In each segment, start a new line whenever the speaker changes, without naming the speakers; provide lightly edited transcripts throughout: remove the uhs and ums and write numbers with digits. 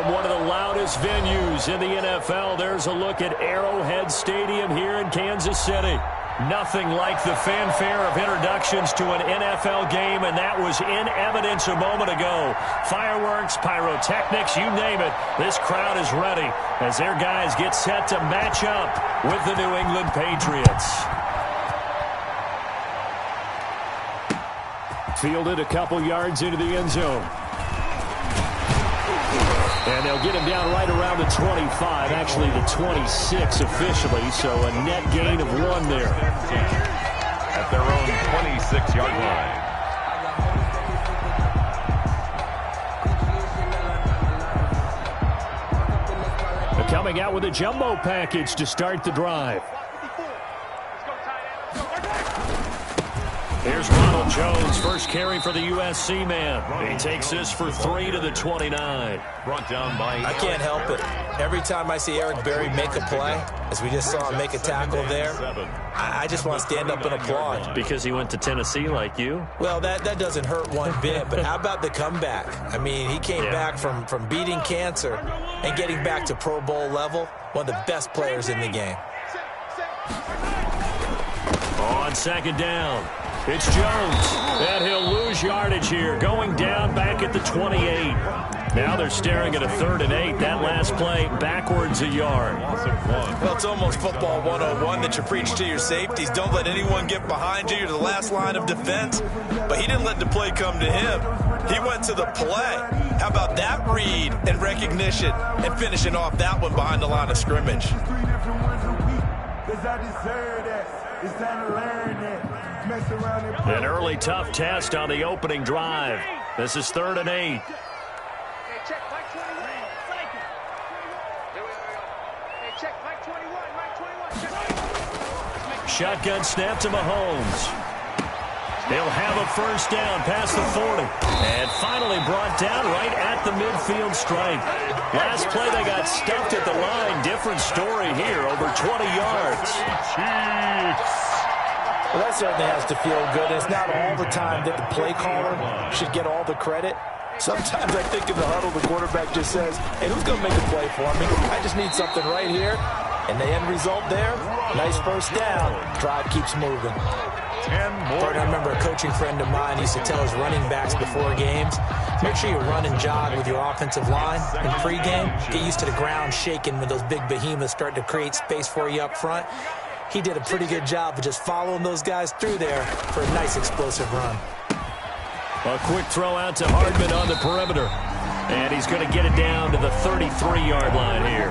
From one of the loudest venues in the NFL, there's a look at Arrowhead Stadium here in Kansas City. Nothing like the fanfare of introductions to an NFL game, and that was in evidence a moment ago. Fireworks, pyrotechnics, you name it. This crowd is ready as their guys get set to match up with the New England Patriots. Fielded a couple yards into the end zone. And they'll get him down right around the 25, actually the 26 officially, so a net gain of 1 there.
At their own 26-yard line.
They're coming out with a jumbo package to start the drive. Here's Ronald Jones, first carry for the USC man. He takes this for 3 to the 29.
Brought down by...
I can't help it. Every time I see Eric Berry make a play, as we just saw him make a tackle there, I just want to stand up and applaud.
Because he went to Tennessee like you?
Well, that doesn't hurt one bit, but how about the comeback? I mean, he came back from beating cancer and getting back to Pro Bowl level, one of the best players in the game.
On second down. It's Jones, and he'll lose yardage here, going down back at the 28. Now they're staring at a 3rd and 8. That last play, backwards a yard.
Well, it's almost football 101 that you preach to your safeties. Don't let anyone get behind you. You're the last line of defense. But he didn't let the play come to him. He went to the play. How about that read and recognition and finishing off that one behind the line of scrimmage?
An early tough test on the opening drive. This is 3rd and 8. Shotgun snap to Mahomes. He'll have a first down past the 40. And finally brought down right at the midfield stripe. Last play they got stuffed at the line. Different story here, over 20 yards.
Well, that certainly has to feel good. It's not all the time that the play caller should get all the credit. Sometimes I think in the huddle, the quarterback just says, hey, who's going to make a play for me? I just need something right here. And the end result there, nice first down. Drive keeps moving. I remember a coaching friend of mine used to tell his running backs before games, make sure you run and jog with your offensive line in pregame. Get used to the ground shaking when those big behemoths start to create space for you up front. He did a pretty good job of just following those guys through there for a nice explosive run.
A quick throw out to Hardman on the perimeter. And he's going to get it down to the 33-yard line here.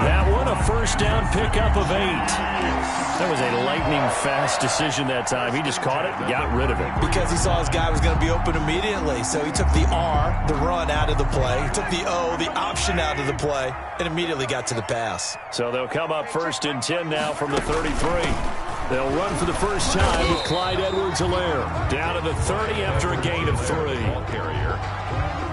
That one, a first down pickup of 8. That was a lightning-fast decision that time. He just caught it and got rid of it.
Because he saw his guy was going to be open immediately. So he took the R, the run, out of the play. He took the O, the option, out of the play, and immediately got to the pass.
So they'll come up 1st and 10 now from the 33. They'll run for the first time with Clyde Edwards-Helaire. Down to the 30 after a gain of 3.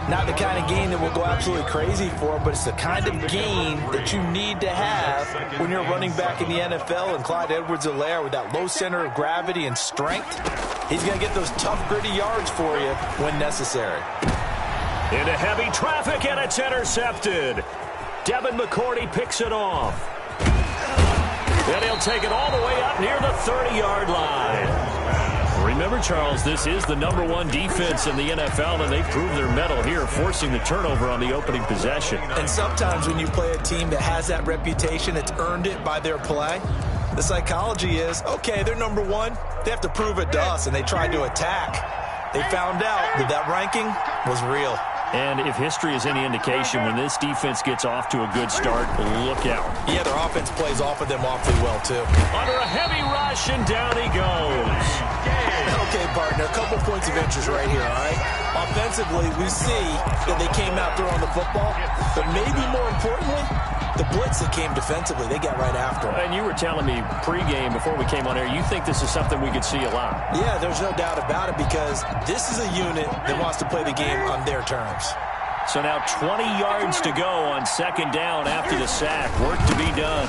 Not the kind of gain that we'll go absolutely crazy for, but it's the kind of gain that you need to have when you're running back in the NFL. And Clyde Edwards-Helaire, with that low center of gravity and strength, he's going to get those tough, gritty yards for you when necessary.
Into heavy traffic, and it's intercepted. Devin McCourty picks it off. And he'll take it all the way up near the 30-yard line. Remember, Charles, this is the #1 defense in the NFL, and they prove their mettle here, forcing the turnover on the opening possession.
And sometimes when you play a team that has that reputation, it's earned it by their play. The psychology is, okay, they're #1. They have to prove it to us, and they tried to attack. They found out that that ranking was real.
And if history is any indication, when this defense gets off to a good start, look out.
Yeah, their offense plays off of them awfully well, too.
Under a heavy rush, and down he goes.
Okay, partner, a couple points of interest right here, all right? Offensively, we see that they came out throwing the football, but maybe more importantly, the blitz that came defensively, they got right after them.
And you were telling me pregame before we came on air, you think this is something we could see a lot.
Yeah, there's no doubt about it, because this is a unit that wants to play the game on their terms.
So now 20 yards to go on second down after the sack. Work to be done.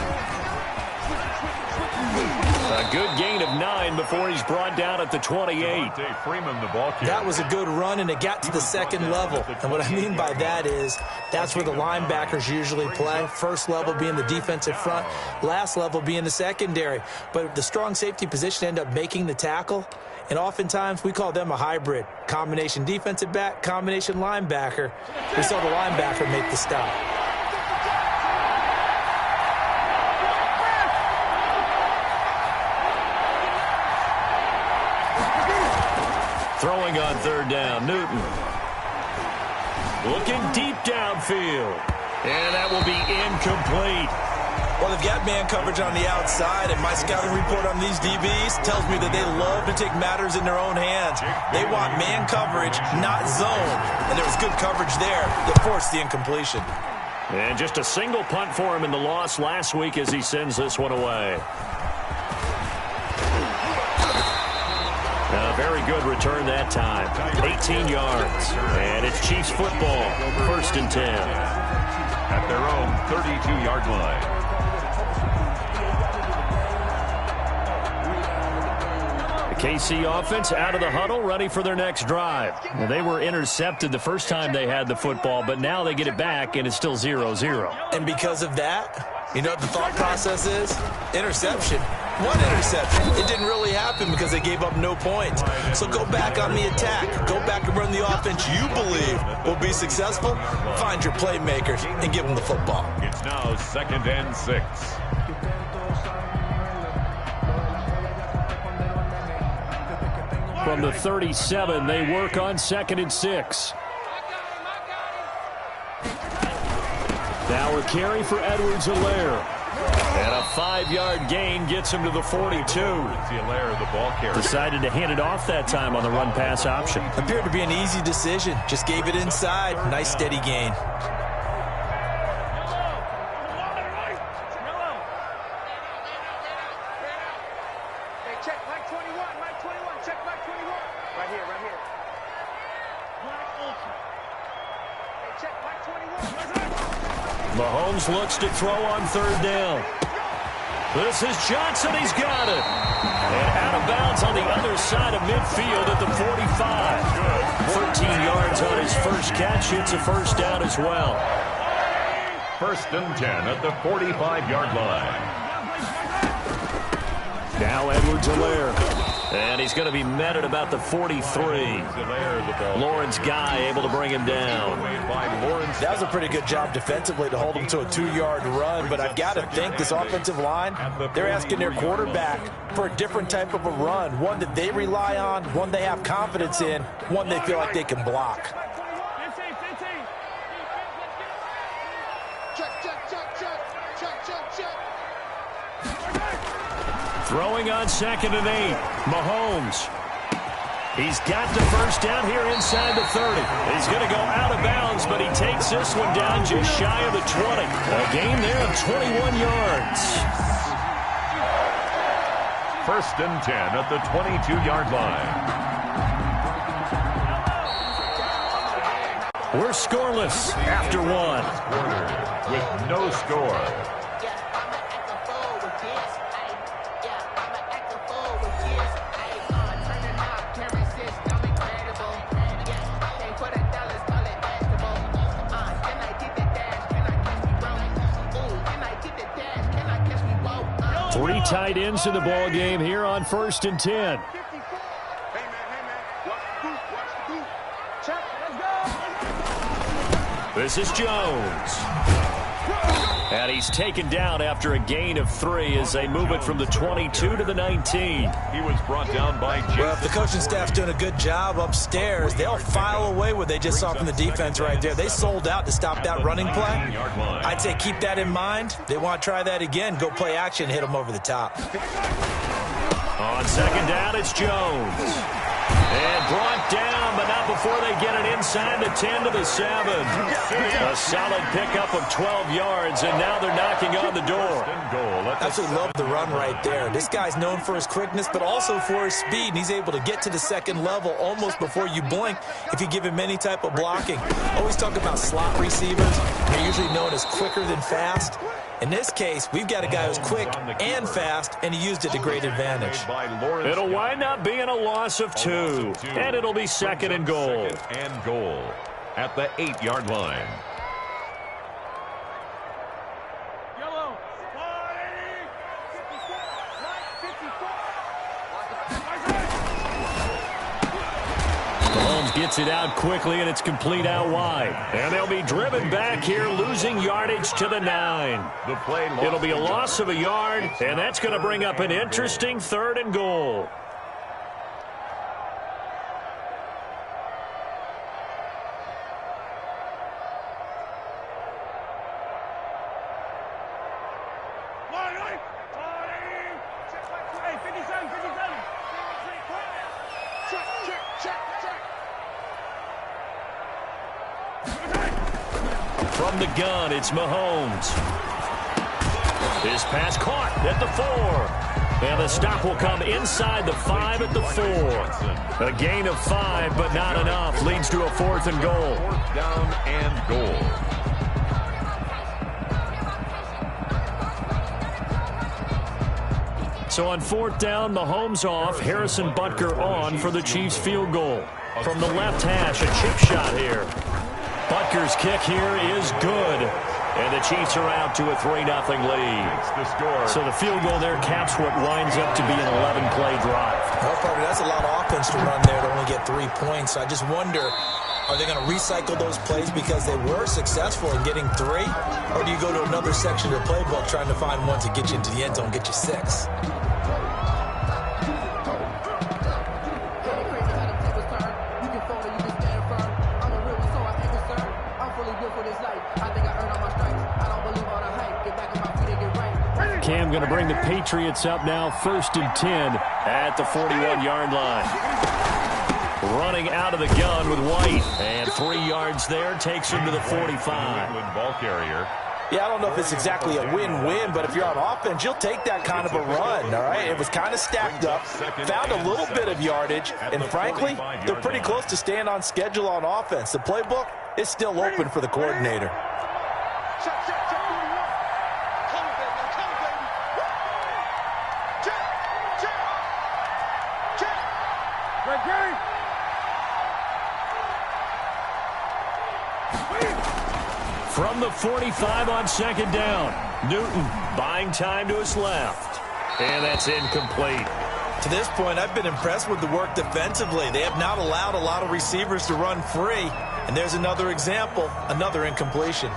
A good gain of 9 before before he's brought down at the 28.
Freeman, the ball carrier.
That was a good run, and it got to the second level. And what I mean by that is that's where the linebackers usually play. First level being the defensive front, last level being the secondary. But the strong safety position ended up making the tackle. And oftentimes we call them a hybrid. Combination defensive back, combination linebacker. We saw the linebacker make the stop.
Throwing on third down, Newton. Looking deep downfield. And that will be incomplete.
Well, they've got man coverage on the outside, and my scouting report on these DBs tells me that they love to take matters in their own hands. They want man coverage, not zone. And there was good coverage there that forced the incompletion.
And just a single punt for him in the loss last week as he sends this one away. A very good return that time. 18 yards. And it's Chiefs football. 1st and 10.
At their own 32-yard line.
KC offense out of the huddle, ready for their next drive. Well, they were intercepted the first time they had the football, but now they get it back, and it's still 0-0.
And because of that, you know what the thought process is? Interception. One interception. It didn't really happen because they gave up no points. So go back on the attack. Go back and run the offense you believe will be successful. Find your playmakers and give them the football.
It's now 2nd and 6.
From the 37, they work on 2nd and 6. Now a carry for Edwards-Helaire. And a 5-yard gain gets him to the 42.
Helaire, the ball carrier.
Decided to hand it off that time on the run-pass option.
Appeared to be an easy decision. Just gave it inside. Nice steady gain.
Mahomes looks to throw on 3rd down. This is Johnson. He's got it. And out of bounds on the other side of midfield at the 45. 13 yards on his first catch. It's a 1st down as well.
1st and 10 at the 45-yard line.
Now Edwards-Helaire. And he's going to be met at about the 43. Lawrence Guy able to bring him down.
That was a pretty good job defensively to hold him to a 2-yard run, but I've got to think this offensive line, they're asking their quarterback for a different type of a run, one that they rely on, one they have confidence in, one they feel like they can block.
Throwing on 2nd and 8. Mahomes. He's got the 1st down here inside the 30. He's going to go out of bounds, but he takes this one down just shy of the 20. A gain there of 21 yards.
1st and 10 at the 22-yard line.
We're scoreless after one.
With no score.
Three tight ends in the ball game here on 1st and 10. This is Jones. And he's taken down after a gain of 3 as they move it from the 22 to the 19.
He was brought down by Jason.
Well, if the coaching staff's doing a good job upstairs, they'll file away what they just saw from the defense right there. They sold out to stop that running play. I'd say keep that in mind. They want to try that again. Go play action, hit them over the top.
On 2nd down, it's Jones. And brought down, but not before they get it inside the 10 to the 7. A solid pickup of 12 yards, and now they're knocking on the door.
Absolutely love the run right there. This guy's known for his quickness, but also for his speed, and he's able to get to the 2nd level almost before you blink if you give him any type of blocking. Always talk about slot receivers. They're usually known as quicker than fast. In this case, we've got a guy who's quick and fast, and he used it to great advantage.
It'll wind up being a loss of 2, and it'll be second and goal.
And goal at the 8-yard line.
Gets it out quickly, and it's complete out wide. And they'll be driven back here, losing yardage to the 9. It'll be a loss of a yard, and that's going to bring up an interesting 3rd and goal. From the gun, it's Mahomes. His pass caught at the 4. And the stop will come inside the 5 at the 4. A gain of 5, but not enough. Leads to a 4th and goal.
4th down and goal.
So on 4th down, Mahomes off. Harrison Butker on for the Chiefs field goal. From the left hash, a chip shot here. Butker's kick here is good. And the Chiefs are out to a 3-0 lead. So the field goal there caps what winds up to be an 11-play drive.
Well, partner, that's a lot of offense to run there to only get 3 points. I just wonder, are they going to recycle those plays because they were successful in getting 3? Or do you go to another section of the playbook trying to find one to get you into the end zone, get you 6?
Cam going to bring the Patriots up now, 1st and 10 at the 41-yard line. Running out of the gun with White, and 3 yards there takes him to the 45.
Ball carrier.
Yeah, I don't know if it's exactly a win-win, but if you're on offense, you'll take that kind of a run, all right? It was kind of stacked up, found a little bit of yardage, and frankly, they're pretty close to staying on schedule on offense. The playbook is still open for the coordinator.
From the 45 on 2nd down, Newton buying time to his left. And that's incomplete.
To this point, I've been impressed with the work defensively. They have not allowed a lot of receivers to run free. And there's another example, another incompletion.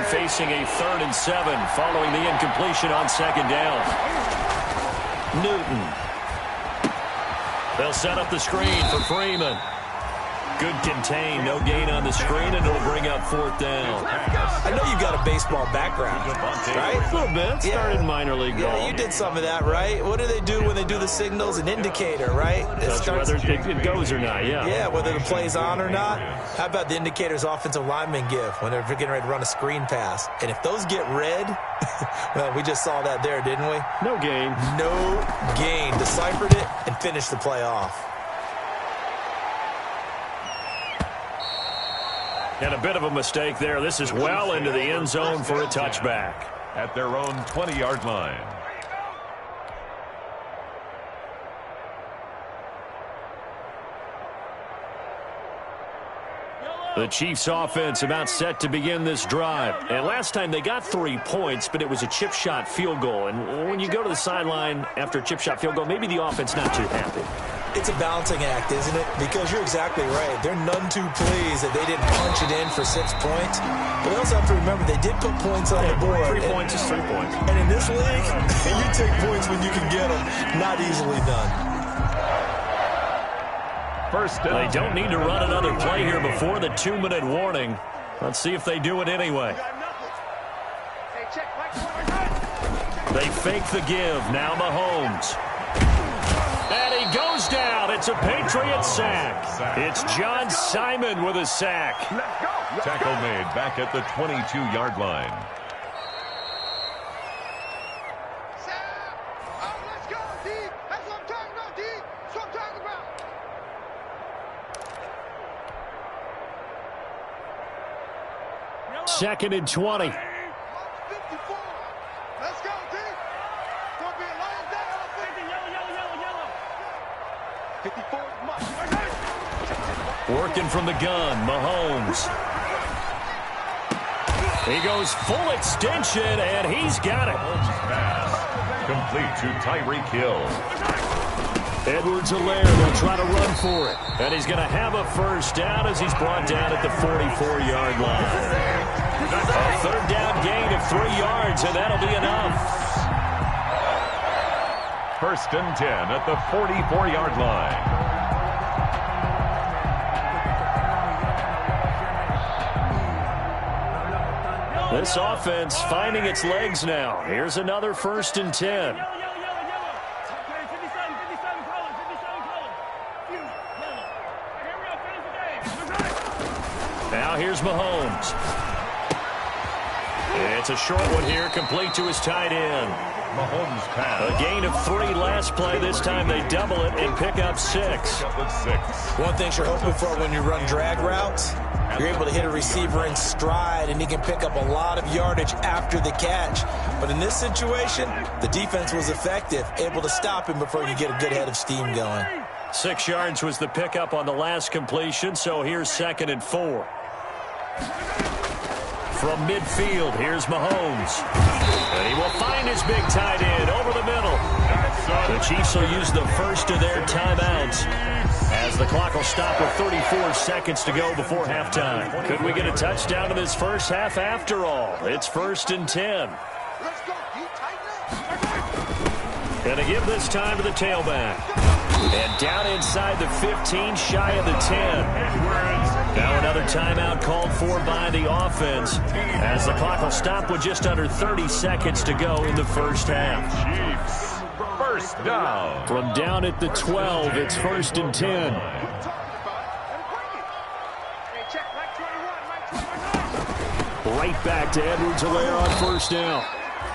Facing a 3rd and 7 following the incompletion on 2nd down. Newton. They'll set up the screen for Freeman. Good contain, no gain on the screen, and it'll bring up 4th down.
I know you've got a baseball background, right?
A little bit. Started in minor league ball.
Yeah, you did some of that, right? What do they do when they do the signals? An indicator, right?
Whether it goes or not, yeah.
Yeah, whether the play's on or not. How about the indicators offensive linemen give when they're getting ready to run a screen pass? And if those get red, well, we just saw that there, didn't we?
No gain.
No gain. Deciphered it and finished the play off.
And a bit of a mistake there. This is well into the end zone for a touchback.
At their own 20-yard line.
The Chiefs offense about set to begin this drive. And last time they got 3 points, but it was a chip shot field goal. And when you go to the sideline after a chip shot field goal, maybe the offense not too happy.
It's a balancing act, isn't it? Because you're exactly right. They're none too pleased that they didn't punch it in for 6 points. But they also have to remember they did put points on the board.
3 points is 3 points.
And in this league, you take points when you can get them. Not easily done.
They don't need to run another play here before the 2-minute warning. Let's see if they do it anyway. They fake the give. Now Mahomes. And he goes down. It's a Patriot sack. It's John Simon with a sack.
Tackle made back at the 22-yard line.
Second and 20.
Let's go, D. Don't be a lion down. 54 much.
Working from the gun, Mahomes. He goes full extension, and he's got it.
Mahomes' pass complete to Tyreek Hill.
Edwards-Helaire will try to run for it. And he's going to have a first down as he's brought down at the 44-yard line. A third down gain of 3 yards, and that'll be enough.
First and 10 at the 44-yard line.
This offense finding its legs now. Here's another first and 10. Now here's Mahomes. It's a short one here, complete to his tight end.
Mahomes' pass.
A gain of 3 last play. This time they double it and pick up 6.
One thing you're hoping for when you run drag routes, you're able to hit a receiver in stride, and he can pick up a lot of yardage after the catch. But in this situation, the defense was effective, able to stop him before you get a good head of steam going.
6 yards was the pickup on the last completion, so here's second and 4. From midfield, here's Mahomes. And he will find his big tight end over the middle. The Chiefs will use the first of their timeouts as the clock will stop with 34 seconds to go before halftime. Could we get a touchdown in this first half after all? It's first and 10.
Let's go, D. Tighten up.
Gonna give this time to the tailback. And down inside the 15, shy of the 10. Now another timeout called for by the offense as the clock will stop with just under 30 seconds to go in the first half.
Chiefs, first down.
From down at the 12, it's first and 10. Right back to Edwards-Helaire on first down.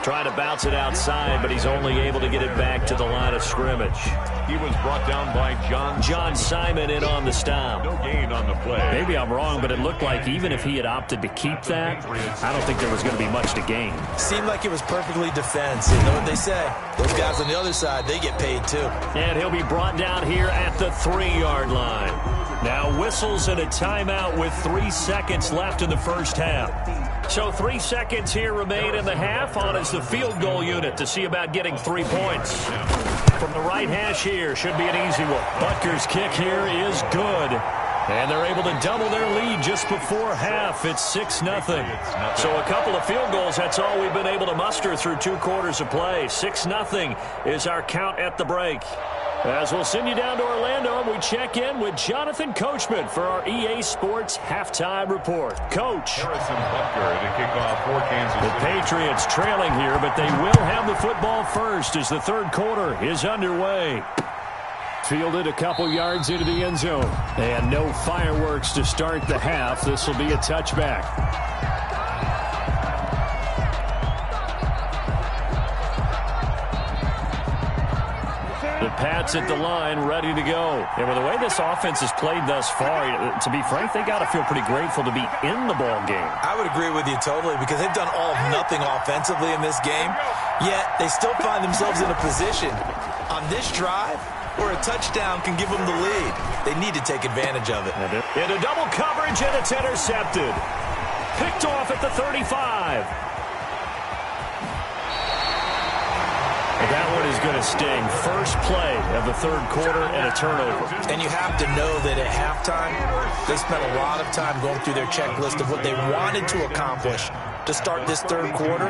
Trying to bounce it outside, but he's only able to get it back to the line of scrimmage.
He was brought down by
John Simon in on the stop.
No gain on the play.
Maybe I'm wrong, but it looked like even if he had opted to keep that, I don't think there was going to be much to gain.
Seemed like it was perfectly defense. You know what they say? Those guys on the other side, they get paid too.
And he'll be brought down here at the 3-yard line. Now whistles and a timeout with 3 seconds left in the first half. So 3 seconds here remain in the half. On is the field goal unit to see about getting 3 points. From the right hash here, should be an easy one. Butker's kick here is good. And they're able to double their lead just before half. It's 6-0. So a couple of field goals, that's all we've been able to muster through 2 quarters of play. 6-0 is our count at the break. As we'll send you down to Orlando, and we check in with Jonathan Coachman for our EA Sports Halftime Report. Coach.
Harrison Butker to kick off for Kansas City.
The Patriots trailing here, but they will have the football first as the third quarter is underway. Fielded a couple yards into the end zone. And no fireworks to start the half. This will be a touchback. The Pats at the line, ready to go. And with the way this offense has played thus far, to be frank, they got to feel pretty grateful to be in the ball game.
I would agree with you totally because they've done all of nothing offensively in this game, yet they still find themselves in a position on this drive where a touchdown can give them the lead. They need to take advantage of it.
Into double coverage, and it's intercepted. Picked off at the 35. That one is going to sting. First play of the third quarter and a turnover.
And you have to know that at halftime, they spent a lot of time going through their checklist of what they wanted to accomplish to start this third quarter.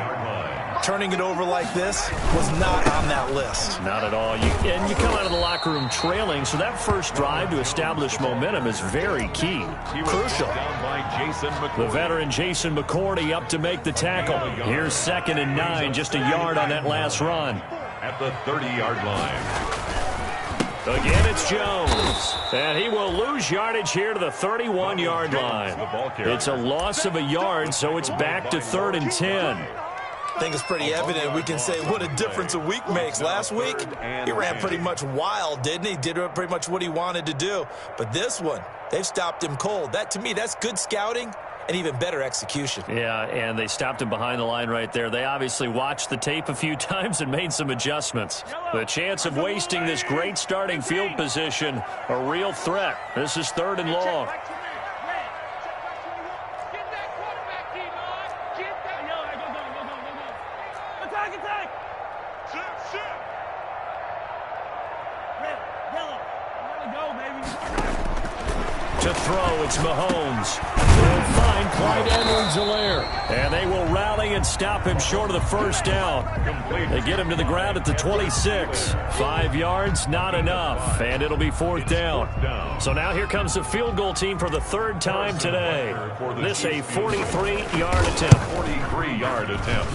Turning it over like this was not on that list.
Not at all. And you come out of the locker room trailing, so that first drive to establish momentum is very key.
Crucial.
The veteran Jason McCourty up to make the tackle. Here's 2nd and 9, just a yard on that last run.
At the 30-yard line.
Again, it's Jones. And he will lose yardage here to the 31-yard line. It's a loss of a yard, so it's back to 3rd and 10.
I think it's pretty evident. We can say what a difference a week makes. Last week, he ran pretty much wild, didn't he? Did pretty much what he wanted to do. But this one, they've stopped him cold. That, to me, that's good scouting and even better execution.
Yeah, and they stopped him behind the line right there. They obviously watched the tape a few times and made some adjustments. The chance of wasting this great starting field position, a real threat. This is 3rd and long. To throw, it's Mahomes. They'll find Clyde Edwards-Helaire. And they will rally and stop him short of the first down. They get him to the ground at the 26. 5 yards, not enough. And it'll be 4th down. So now here comes the field goal team for the 3rd time today. This a 43-yard attempt.
43-yard attempt.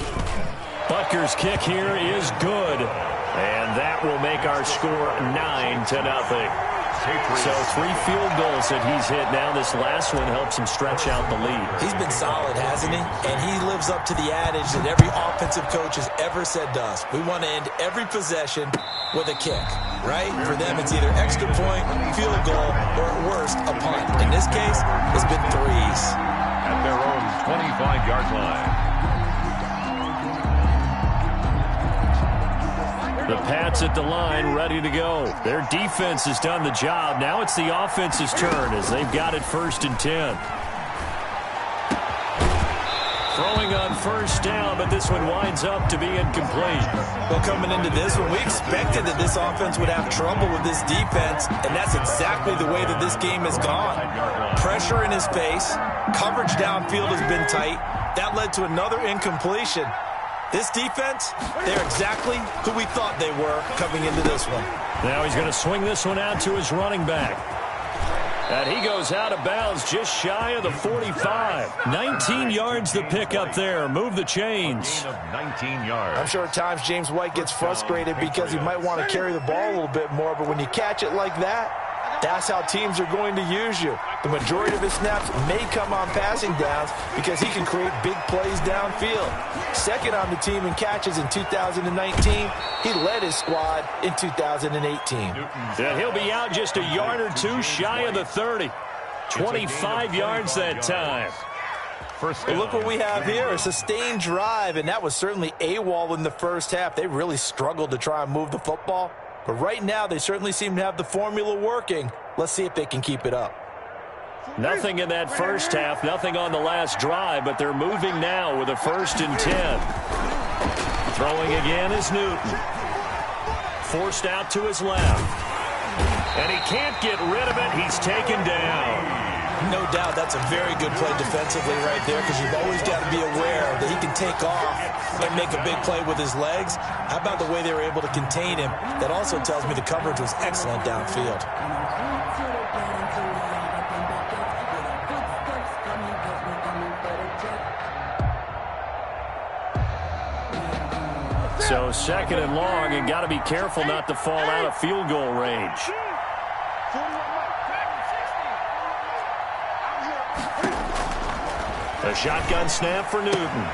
Butker's kick here is good. And that will make our score 9-0. So 3 field goals that he's hit now. This last one helps him stretch out the lead.
He's been solid, hasn't he? And he lives up to the adage that every offensive coach has ever said to us. We want to end every possession with a kick, right? For them, it's either extra point, field goal, or at worst, a punt. In this case, it's been 3s.
At their own 25-yard line.
The Pats at the line, ready to go. Their defense has done the job. Now it's the offense's turn as they've got it 1st and 10. Throwing on 1st down, but this one winds up to be incomplete.
Well, coming into this one, we expected that this offense would have trouble with this defense, and that's exactly the way that this game has gone. Pressure in his face, coverage downfield has been tight. That led to another incompletion. This defense, they're exactly who we thought they were coming into this one.
Now he's going to swing this one out to his running back. And he goes out of bounds just shy of the 45. 19 yards the pick up there. Move the chains.
19 yards.
I'm sure at times James White gets frustrated because he might want to carry the ball a little bit more, but when you catch it like that, that's how teams are going to use you. The majority of his snaps may come on passing downs because he can create big plays downfield. 2nd on the team in catches in 2019. He led his squad in 2018.
And he'll be out just a yard or 2 shy of the 30. 25 yards that time.
Well, look what we have here, a sustained drive, and that was certainly AWOL in the first half. They really struggled to try and move the football. But right now, they certainly seem to have the formula working. Let's see if they can keep it up.
Nothing in that first half, nothing on the last drive, but they're moving now with a 1st and 10. Throwing again is Newton. Forced out to his left. And he can't get rid of it. He's taken down.
No doubt that's a very good play defensively right there because you've always got to be aware that he can take off and make a big play with his legs. How about the way they were able to contain him? That also tells me the coverage was excellent downfield.
So 2nd and long, and got to be careful not to fall out of field goal range. A shotgun snap for Newton.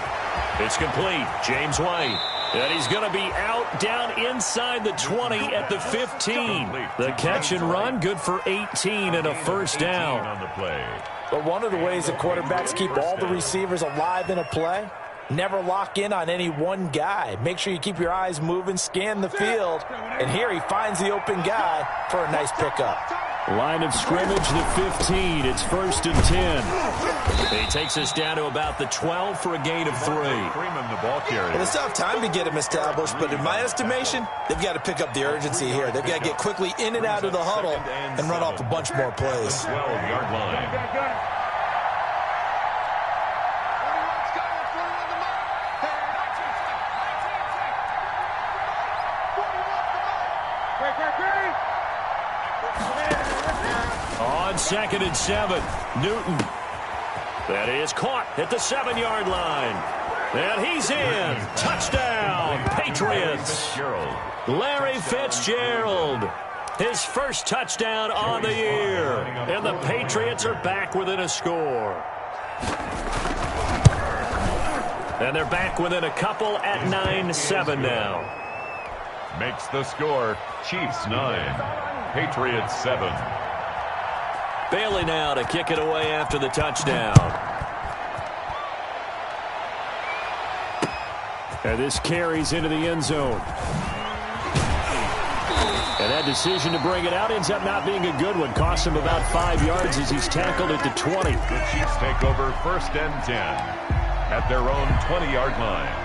It's complete. James White. And he's going to be out down inside the 20 at the 15. The catch and run, good for 18 and a 1st down.
On the play.
But one of the ways that quarterbacks keep all the receivers alive in a play, never lock in on any one guy. Make sure you keep your eyes moving, scan the field. And here he finds the open guy for a nice pickup.
Line of scrimmage, the 15. It's 1st and 10. He takes us down to about the 12 for a gain of 3.
Well, it's tough time to get him established, but in my estimation, they've got to pick up the urgency here. They've got to get quickly in and out of the huddle and run off a bunch more plays.
12-yard line.
2nd and 7. Newton. That is caught at the 7-yard line. And he's in. Touchdown, Patriots. Larry Fitzgerald. His first touchdown on the year. And the Patriots are back within a score. And they're back within a couple at 9-7 now.
Makes the score Chiefs 9, Patriots 7.
Bailey now to kick it away after the touchdown. And this carries into the end zone. And that decision to bring it out ends up not being a good one. Costs him about 5 yards as he's tackled at the 20.
The Chiefs take over 1st and 10 at their own 20-yard line.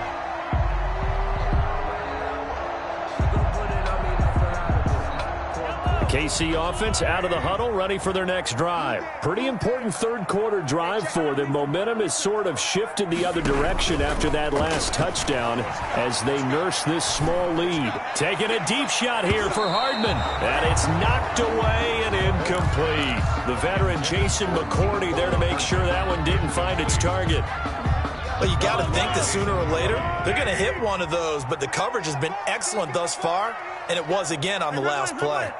KC offense out of the huddle, ready for their next drive. Pretty important third-quarter drive for them. Momentum has sort of shifted the other direction after that last touchdown as they nurse this small lead. Taking a deep shot here for Hardman. And it's knocked away and incomplete. The veteran Jason McCourty there to make sure that one didn't find its target.
Well, you got to think that sooner or later they're going to hit one of those, but the coverage has been excellent thus far, and it was again on the last play.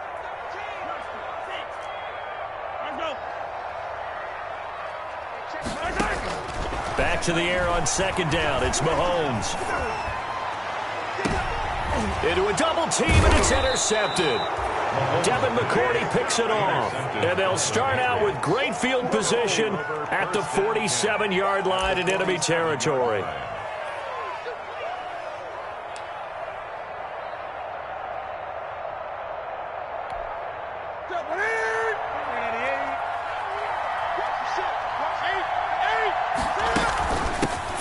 Back to the air on 2nd down. It's Mahomes. Into a double team, and it's intercepted. Devin McCourty picks it off. And they'll start out with great field position at the 47-yard line in enemy territory.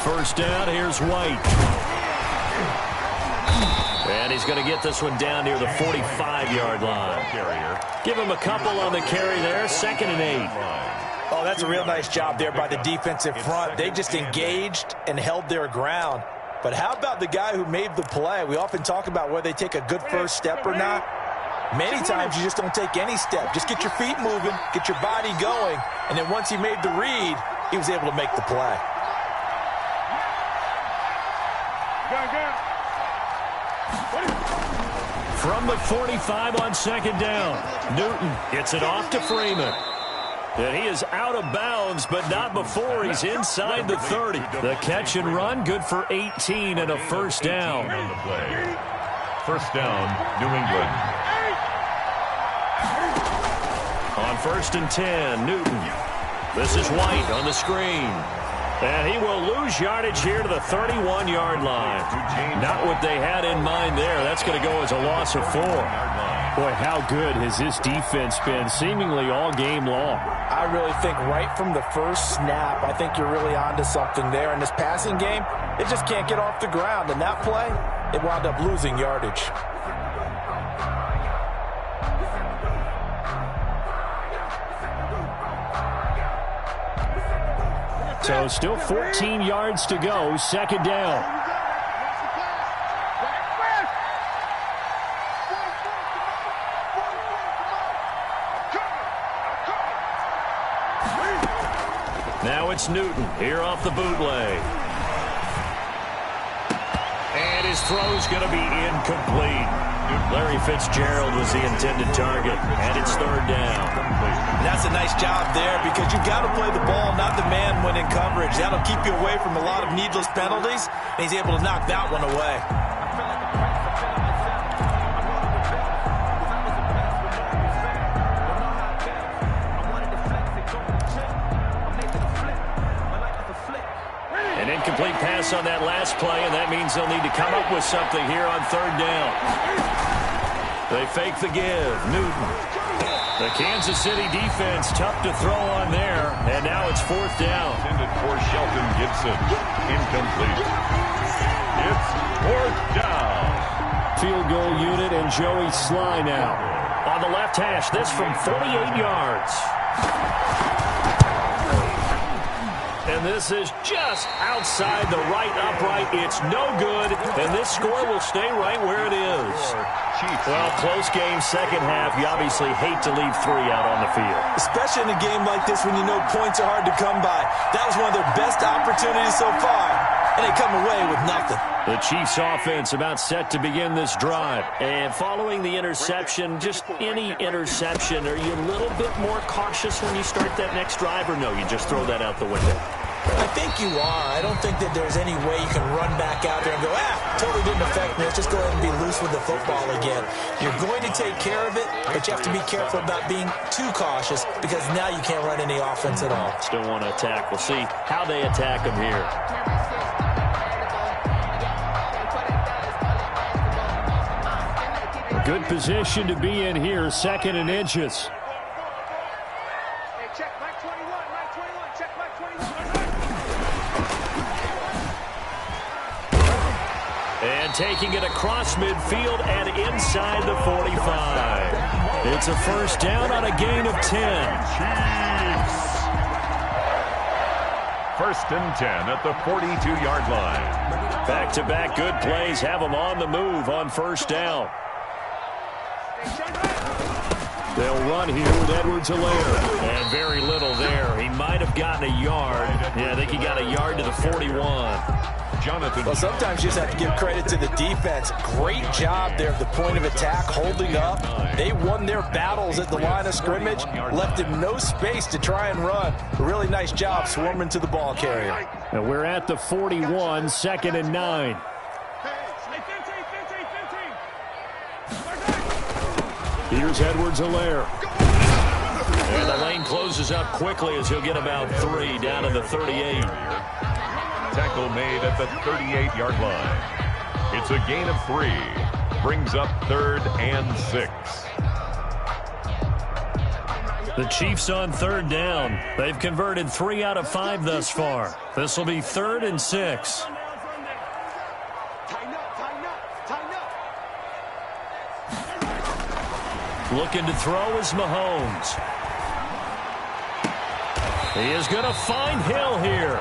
First down, here's White. And he's going to get this one down near the 45-yard line. Give him a couple on the carry there, 2nd and 8.
Oh, that's a real nice job there by the defensive front. They just engaged and held their ground. But how about the guy who made the play? We often talk about whether they take a good first step or not. Many times you just don't take any step. Just get your feet moving, get your body going, and then once he made the read, he was able to make the play.
From the 45 on 2nd down, Newton gets it off to Freeman. And he is out of bounds, but not before he's inside the 30. The catch and run, good for 18 and a first down.
On the play. First down, New England.
On 1st and 10, Newton. This is White on the screen. And he will lose yardage here to the 31-yard line. Not what they had in mind there. That's going to go as a loss of 4. Boy, how good has this defense been seemingly all game long?
I really think right from the first snap, I think you're really onto something there. In this passing game, it just can't get off the ground. And that play, it wound up losing yardage.
So still 14 yards to go, 2nd down. Now it's Newton here off the bootleg. And his throw's going to be incomplete. Larry Fitzgerald was the intended target, and it's 3rd down.
And that's a nice job there because you've got to play the ball, not the man when in coverage. That'll keep you away from a lot of needless penalties, and he's able to knock that one away.
An incomplete pass on that last play, and that means they'll need to come up with something here on 3rd down. They fake the give. Newton. The Kansas City defense tough to throw on there, and now it's 4th down.
Intended for Shelton Gibson. Incomplete. It's 4th down.
Field goal unit and Joey Sly now. On the left hash, this from 48 yards. And And this is just outside the right upright. It's no good, and this score will stay right where it is. Well, close game, second half. You obviously hate to leave 3 out on the field.
Especially in a game like this when you know points are hard to come by. That was one of their best opportunities so far, and they come away with nothing.
The Chiefs offense about set to begin this drive. And following the interception, just any interception, are you a little bit more cautious when you start that next drive, or no, you just throw that out the window?
I think you are. I don't think that there's any way you can run back out there and go, totally didn't affect me. Let's just go ahead and be loose with the football again. You're going to take care of it, but you have to be careful about being too cautious because now you can't run any offense at all.
Still want to attack. We'll see how they attack them here. Good position to be in here, 2nd and inches.
Hey, check Mike 21, Mike 21, check Mike 21.
And taking it across midfield and inside the 45. It's a first down on a gain of 10.
Chiefs. 1st and 10 at the 42-yard line.
Back-to-back good plays have them on the move on first down. They'll run here with Edwards-Helaire. And very little there. He might have gotten a yard. Yeah, I think he got a yard to the 41.
Well, sometimes you just have to give credit to the defense. Great job there at the point of attack, holding up. They won their battles at the line of scrimmage, left him no space to try and run. A really nice job swarming to the ball carrier.
And we're at the 41, 2nd and 9. Here's Edwards-Helaire. And the lane closes up quickly as he'll get about 3 down to the 38.
Tackle made at the 38-yard line. It's a gain of 3. Brings up 3rd and 6.
The Chiefs on 3rd down. They've converted 3 out of 5 thus far. This will be 3rd and 6. Looking to throw is Mahomes. He is going to find Hill here.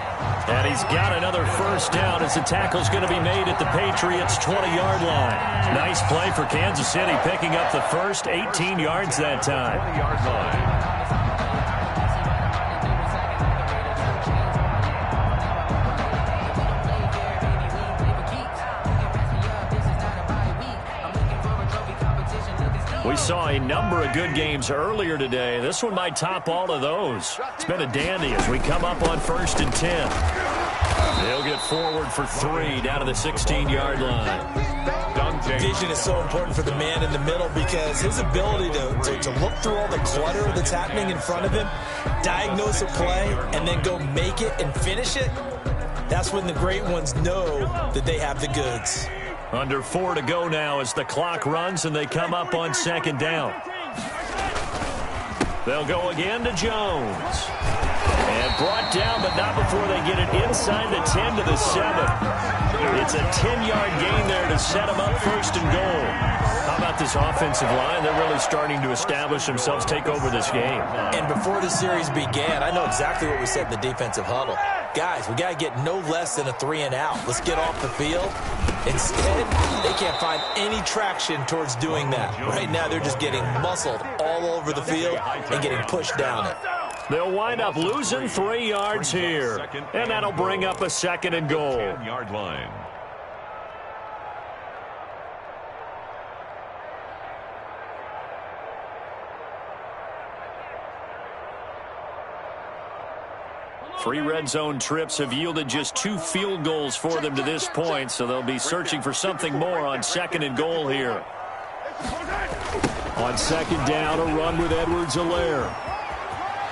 And he's got another first down as the tackle's going to be made at the Patriots' 20-yard line. Nice play for Kansas City, picking up the first 18 yards that time.
20-yard line.
We saw a number of good games earlier today. This one might top all of those. It's been a dandy as we come up on 1st and 10. They'll get forward for 3 down to the 16-yard line.
Vision is so important for the man in the middle because his ability to look through all the clutter that's happening in front of him, diagnose a play, and then go make it and finish it, that's when the great ones know that they have the goods.
Under 4 to go now as the clock runs and they come up on 2nd down. They'll go again to Jones. And brought down, but not before they get it inside the 10 to the 7. It's a 10-yard gain there to set them up 1st and goal. How about this offensive line? They're really starting to establish themselves, take over this game.
And before the series began, I know exactly what we said in the defensive huddle. Guys, we got to get no less than a 3 and out. Let's get off the field. Instead, they can't find any traction towards doing that. Right now, they're just getting muscled all over the field and getting pushed down it.
They'll wind up losing 3 yards here. And that'll bring up a 2nd and goal.
10-yard line.
Three red zone trips have yielded just 2 field goals for them to this point, so they'll be searching for something more on 2nd and goal here. On 2nd down, a run with Edwards-Helaire.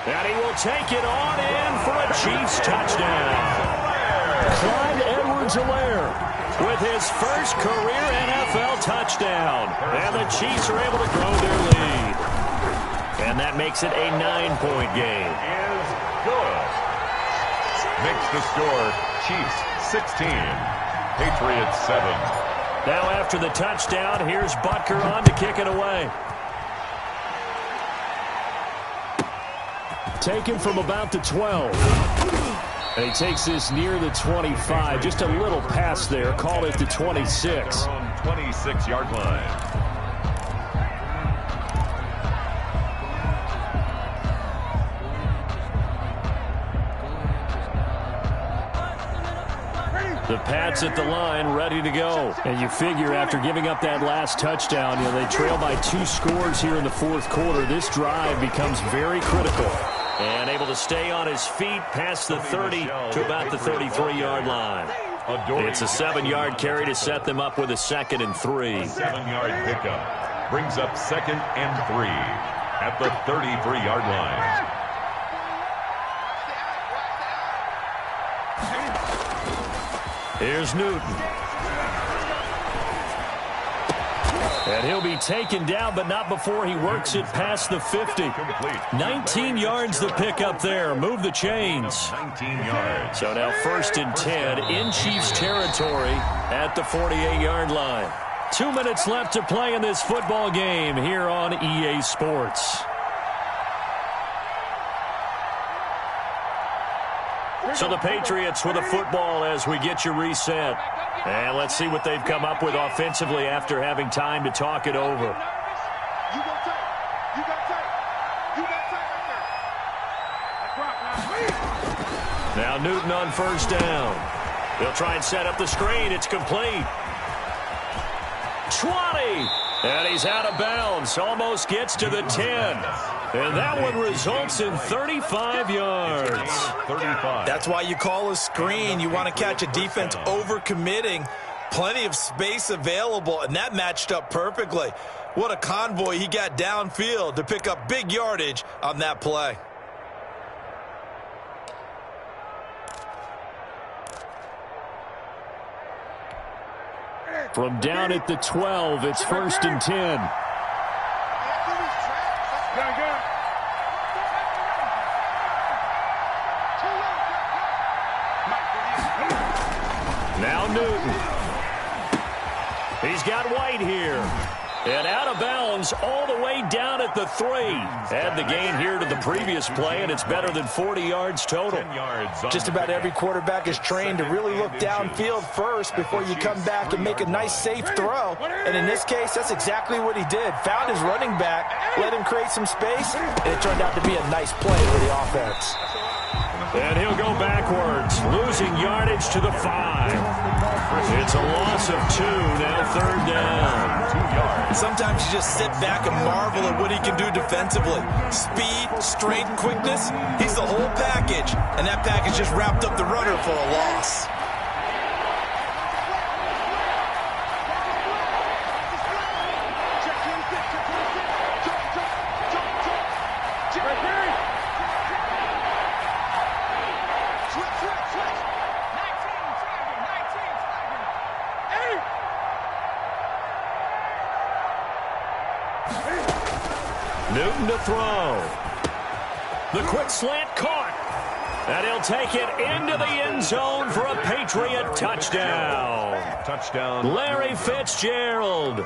And he will take it on in for a Chiefs touchdown. Clyde Edwards-Helaire with his first career NFL touchdown. And the Chiefs are able to grow their lead. And that makes it a 9-point game.
Is good. Makes the score Chiefs 16, Patriots 7.
Now after the touchdown, here's Butker on to kick it away. Taken from about the 12. And he takes this near the 25. Just a little pass there. Call it the 26.
26-yard line.
The Pats at the line, ready to go. And you figure after giving up that last touchdown, they trail by 2 scores here in the fourth quarter. This drive becomes very critical. And able to stay on his feet past the 30 to about the 33-yard line. It's a 7-yard carry to set them up with a 2nd and 3.
7-yard pickup brings up 2nd and 3 at the 33-yard line.
Here's Newton. And he'll be taken down, but not before he works it past the 50. 19 yards to pick up there. Move the chains.
19 yards.
So now 1st and 10 in Chiefs territory at the 48-yard line. 2 minutes left to play in this football game here on EA Sports. So the Patriots with a football as we get you reset. And let's see what they've come up with offensively after having time to talk it over.
You go tight. You got tight. You got tight right there.
Now Newton on 1st down. They'll try and set up the screen. It's complete. 20. And he's out of bounds. Almost gets to the 10. And that one results in 35 yards.
35.
That's why you call a screen. You want to catch a defense overcommitting. Plenty of space available, and that matched up perfectly. What a convoy he got downfield to pick up big yardage on that play.
From down at the 12, it's 1st and 10. Now Newton. He's got White here. And out of bounds all the way down at the 3. Add the gain here to the previous play, and it's better than 40 yards total.
10 yards.
Just about every quarterback is trained to really look downfield first before you come back and make a nice, safe throw. And in this case, that's exactly what he did. Found his running back, let him create some space, and it turned out to be a nice play for the offense.
And he'll go backwards, losing yardage to the 5. It's a loss of 2, now 3rd down.
2 yards.
Sometimes you just sit back and marvel at what he can do defensively. Speed, strength, quickness, he's the whole package. And that package just wrapped up the runner for a loss.
Newton to throw. The quick slant caught. And he'll take it into the end zone for a Patriot touchdown.
Touchdown.
Larry Fitzgerald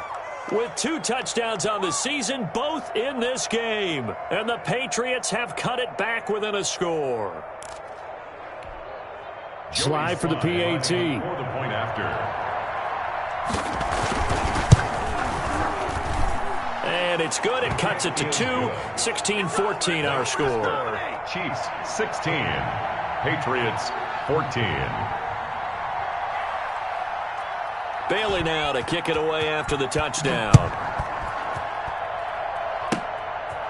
with 2 touchdowns on the season, both in this game. And the Patriots have cut it back within a score. Slide for the PAT.
For the point after.
And it's good. It cuts it to 2. 16-14 our score.
Chiefs 16. Patriots 14.
Bailey now to kick it away after the touchdown.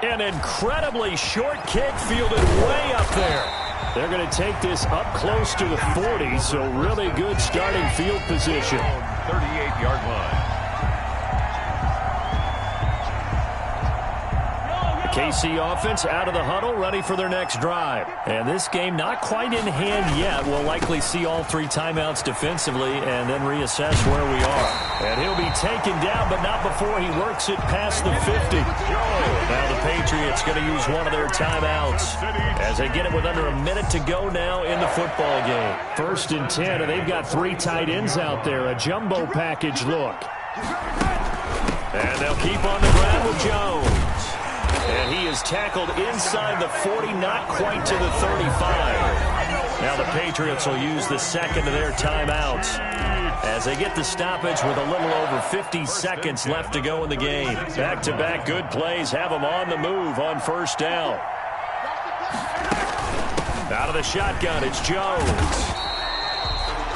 An incredibly short kick fielded way up there. They're going to take this up close to the 40, so really good starting field position.
38-yard line.
KC offense out of the huddle, ready for their next drive. And this game not quite in hand yet. We'll likely see all 3 timeouts defensively and then reassess where we are. And he'll be taken down, but not before he works it past the 50. Now the Patriots going to use one of their timeouts as they get it with under a minute to go now in the football game. 1st and 10, and they've got 3 tight ends out there. A jumbo package look. And they'll keep on the ground with Jones. And he is tackled inside the 40, not quite to the 35. Now the Patriots will use the second of their timeouts as they get the stoppage with a little over 50 seconds left to go in the game. Back-to-back good plays have them on the move on first down. Out of the shotgun, it's Jones.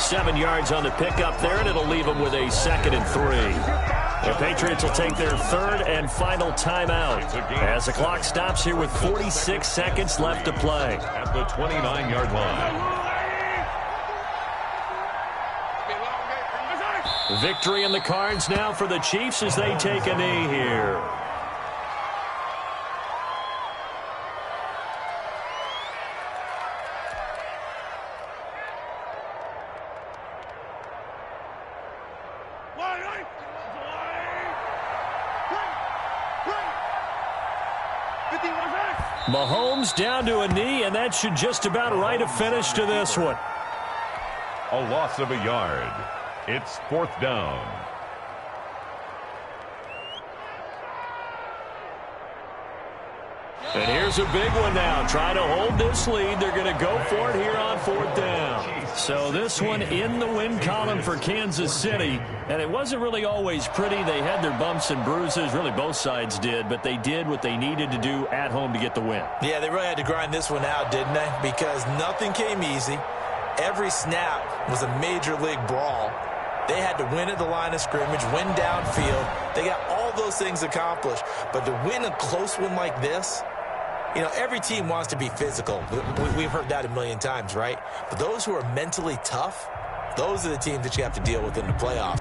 7 yards on the pickup there, and it'll leave them with a 2nd and 3. The Patriots will take their third and final timeout as the clock stops here with 46 seconds left to play.
At the 29-yard line.
Victory in the cards now for the Chiefs as they take a knee here. Mahomes down to a knee, and that should just about write a finish to this one.
A loss of a yard. It's 4th down.
And here's a big one now. Trying to hold this lead. They're going to go for it here on 4th down. So this one in the win column for Kansas City. And it wasn't really always pretty. They had their bumps and bruises. Really, both sides did. But they did what they needed to do at home to get the win.
Yeah, they really had to grind this one out, didn't they? Because nothing came easy. Every snap was a major league brawl. They had to win at the line of scrimmage, win downfield. They got all those things accomplished. But to win a close one like this, you know, every team wants to be physical. We've heard that a million times, right? But those who are mentally tough, those are the teams that you have to deal with in the playoffs.